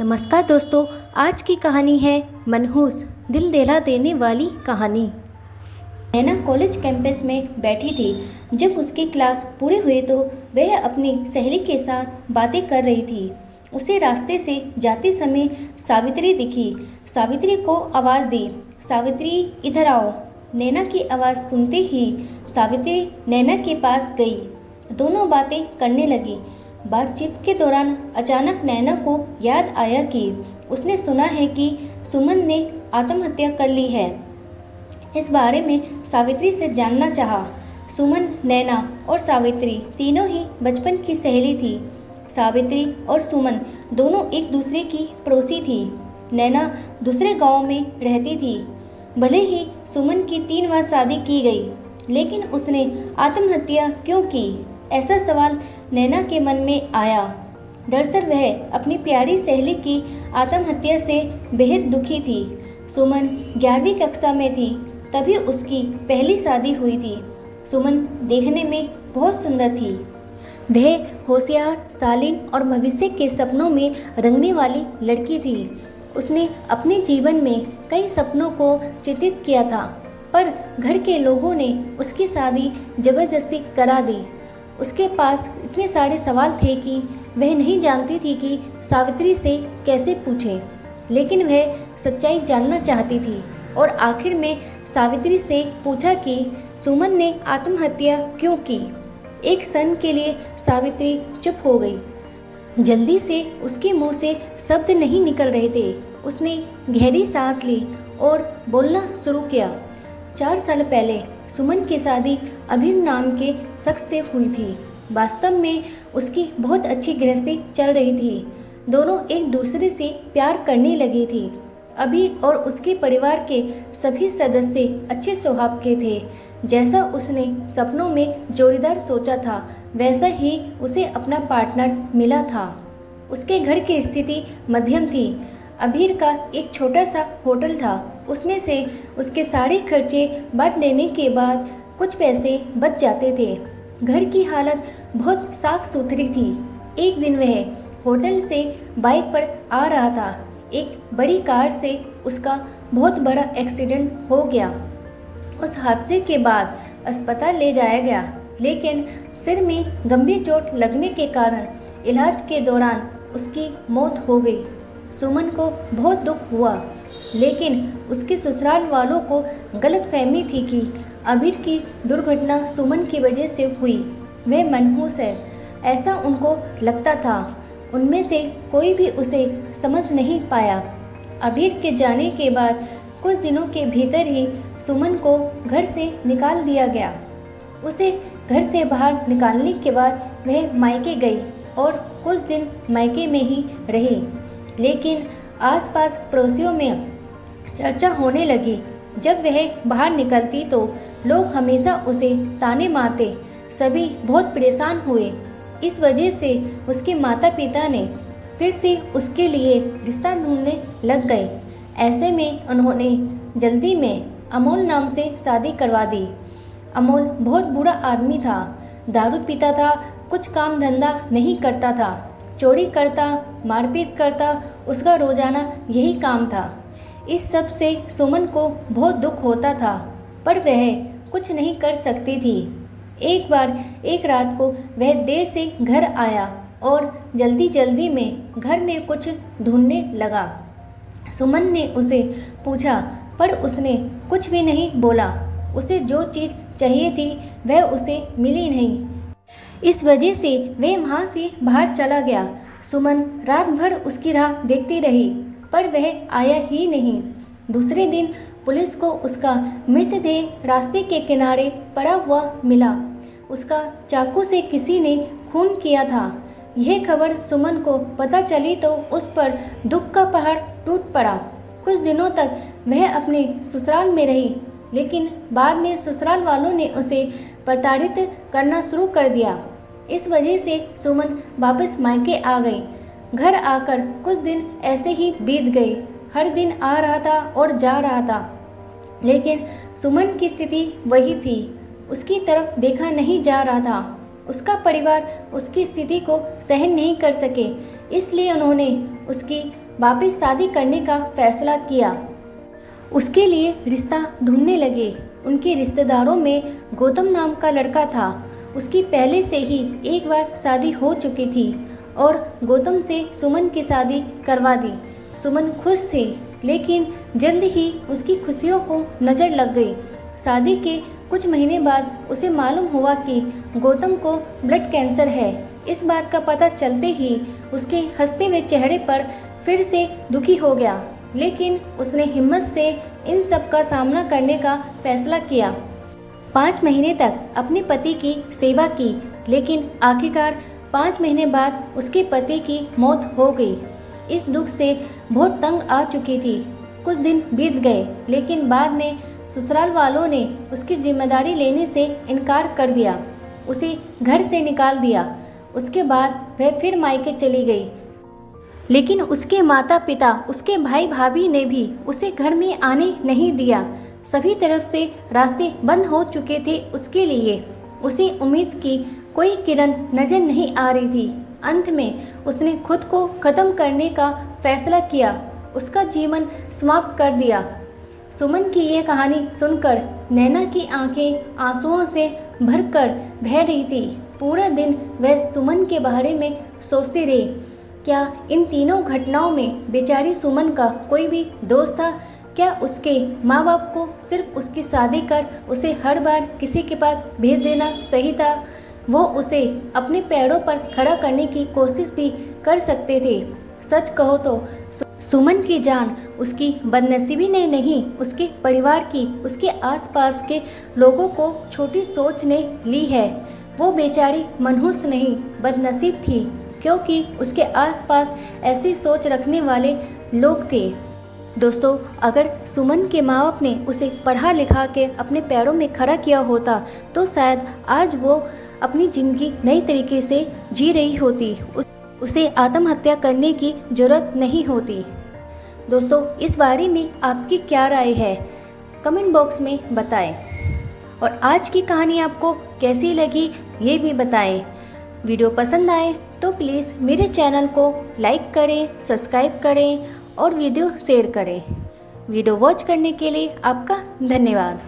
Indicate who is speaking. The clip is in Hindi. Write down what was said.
Speaker 1: नमस्कार दोस्तों, आज की कहानी है मनहूस, दिल दहला देने वाली कहानी। नैना कॉलेज कैंपस में बैठी थी। जब उसकी क्लास पूरे हुए तो वह अपनी सहेली के साथ बातें कर रही थी। उसे रास्ते से जाते समय सावित्री दिखी। सावित्री को आवाज़ दी, सावित्री इधर आओ। नैना की आवाज़ सुनते ही सावित्री नैना के पास गई। दोनों बातें करने लगी। बातचीत के दौरान अचानक नैना को याद आया कि उसने सुना है कि सुमन ने आत्महत्या कर ली है। इस बारे में सावित्री से जानना चाहा। सुमन, नैना और सावित्री तीनों ही बचपन की सहेली थी। सावित्री और सुमन दोनों एक दूसरे की पड़ोसी थी। नैना दूसरे गांव में रहती थी। भले ही सुमन की 3 बार शादी की गई, लेकिन उसने आत्महत्या क्यों की, ऐसा सवाल नैना के मन में आया। दरअसल वह अपनी प्यारी सहेली की आत्महत्या से बेहद दुखी थी। सुमन 11वीं कक्षा में थी, तभी उसकी पहली शादी हुई थी। सुमन देखने में बहुत सुंदर थी। वह होशियार, शालीन और भविष्य के सपनों में रंगने वाली लड़की थी। उसने अपने जीवन में कई सपनों को चित्रित किया था, पर घर के लोगों ने उसकी शादी जबरदस्ती करा दी। उसके पास इतने सारे सवाल थे कि वह नहीं जानती थी कि सावित्री से कैसे पूछे, लेकिन वह सच्चाई जानना चाहती थी और आखिर में सावित्री से पूछा कि सुमन ने आत्महत्या क्यों की। एक क्षण के लिए सावित्री चुप हो गई। जल्दी से उसके मुंह से शब्द नहीं निकल रहे थे। उसने गहरी सांस ली और बोलना शुरू किया। 4 साल पहले सुमन की शादी अभीर नाम के शख्स से हुई थी। वास्तव में उसकी बहुत अच्छी गृहस्थी चल रही थी। दोनों एक दूसरे से प्यार करने लगी थी। अभीर और उसके परिवार के सभी सदस्य अच्छे स्वभाव के थे। जैसा उसने सपनों में जोड़ीदार सोचा था, वैसा ही उसे अपना पार्टनर मिला था। उसके घर की स्थिति मध्यम थी। अभीर का एक छोटा सा होटल था। उसमें से उसके सारे खर्चे बांट देने के बाद कुछ पैसे बच जाते थे। घर की हालत बहुत साफ सुथरी थी। एक दिन वह होटल से बाइक पर आ रहा था। एक बड़ी कार से उसका बहुत बड़ा एक्सीडेंट हो गया। उस हादसे के बाद अस्पताल ले जाया गया, लेकिन सिर में गंभीर चोट लगने के कारण इलाज के दौरान उसकी मौत हो गई। सुमन को बहुत दुख हुआ, लेकिन उसके ससुराल वालों को गलतफहमी थी कि अभीर की दुर्घटना सुमन की वजह से हुई। वह मनहूस है, ऐसा उनको लगता था। उनमें से कोई भी उसे समझ नहीं पाया। अभीर के जाने के बाद कुछ दिनों के भीतर ही सुमन को घर से निकाल दिया गया। उसे घर से बाहर निकालने के बाद वह मायके गई और कुछ दिन मायके में ही रही। लेकिन आसपास पड़ोसियों में चर्चा होने लगी। जब वह बाहर निकलती तो लोग हमेशा उसे ताने मारते। सभी बहुत परेशान हुए। इस वजह से उसके माता पिता ने फिर से उसके लिए रिश्ता ढूंढने लग गए। ऐसे में उन्होंने जल्दी में अमोल नाम से शादी करवा दी। अमोल बहुत बुरा आदमी था। दारू पीता था, कुछ काम धंधा नहीं करता था, चोरी करता, मारपीट करता। उसका रोजाना यही काम था। इस सब से सुमन को बहुत दुख होता था, पर वह कुछ नहीं कर सकती थी। एक बार एक रात को वह देर से घर आया और जल्दी जल्दी में घर में कुछ ढूंढने लगा। सुमन ने उसे पूछा, पर उसने कुछ भी नहीं बोला। उसे जो चीज़ चाहिए थी वह उसे मिली नहीं। इस वजह से वह वहाँ से बाहर चला गया। सुमन रात भर उसकी राह देखती रही, पर वह आया ही नहीं। दूसरे दिन पुलिस को उसका मृतदेह रास्ते के किनारे पड़ा हुआ मिला। उसका चाकू से किसी ने खून किया था। यह खबर सुमन को पता चली तो उस पर दुख का पहाड़ टूट पड़ा। कुछ दिनों तक वह अपने ससुराल में रही, लेकिन बाद में ससुराल वालों ने उसे प्रताड़ित करना शुरू कर दिया। इस वजह से सुमन वापस मायके आ गई। घर आकर कुछ दिन ऐसे ही बीत गए। हर दिन आ रहा था और जा रहा था, लेकिन सुमन की स्थिति वही थी। उसकी तरफ देखा नहीं जा रहा था। उसका परिवार उसकी स्थिति को सहन नहीं कर सके, इसलिए उन्होंने उसकी वापस शादी करने का फैसला किया। उसके लिए रिश्ता ढूंढने लगे। उनके रिश्तेदारों में गौतम नाम का लड़का था। उसकी पहले से ही एक बार शादी हो चुकी थी और गौतम से सुमन की शादी करवा दी। सुमन खुश थी, लेकिन जल्द ही उसकी खुशियों को नज़र लग गई। शादी के कुछ महीने बाद उसे मालूम हुआ कि गौतम को ब्लड कैंसर है। इस बात का पता चलते ही उसके हंसते हुए चेहरे पर फिर से दुखी हो गया, लेकिन उसने हिम्मत से इन सब का सामना करने का फैसला किया। 5 महीने तक अपने पति की सेवा की, लेकिन आखिरकार 5 महीने बाद उसके पति की मौत हो गई। इस दुख से बहुत तंग आ चुकी थी। कुछ दिन बीत गए, लेकिन बाद में ससुराल वालों ने उसकी जिम्मेदारी लेने से इनकार कर दिया। उसे घर से निकाल दिया। उसके बाद वह फिर मायके चली गई, लेकिन उसके माता पिता, उसके भाई भाभी ने भी उसे घर में आने नहीं दिया। सभी तरफ से रास्ते बंद हो चुके थे उसके लिए। उसे उम्मीद की कोई किरण नजर नहीं आ रही थी। अंत में उसने खुद को ख़त्म करने का फैसला किया, उसका जीवन समाप्त कर दिया। सुमन की यह कहानी सुनकर नैना की आंखें आंसुओं से भरकर बह रही थी। पूरा दिन वह सुमन के बारे में सोचती रही। क्या इन तीनों घटनाओं में बेचारी सुमन का कोई भी दोस्त था? क्या उसके माँ बाप को सिर्फ उसकी शादी कर उसे हर बार किसी के पास भेज देना सही था? वो उसे अपने पैरों पर खड़ा करने की कोशिश भी कर सकते थे। सच कहो तो सुमन की जान उसकी बदनसीबी ने नहीं, उसके परिवार की, उसके आसपास के लोगों को छोटी सोच ने ली है। वो बेचारी मनहूस नहीं, बदनसीब थी, क्योंकि उसके आसपास ऐसी सोच रखने वाले लोग थे। दोस्तों, अगर सुमन के माँ बाप ने उसे पढ़ा लिखा के अपने पैरों में खड़ा किया होता तो शायद आज वो अपनी ज़िंदगी नई तरीके से जी रही होती। उसे आत्महत्या करने की ज़रूरत नहीं होती। दोस्तों, इस बारे में आपकी क्या राय है? कमेंट बॉक्स में बताएं। और आज की कहानी आपको कैसी लगी ये भी बताएं। वीडियो पसंद आए तो प्लीज़ मेरे चैनल को लाइक करें, सब्सक्राइब करें और वीडियो शेयर करें। वीडियो वॉच करने के लिए आपका धन्यवाद।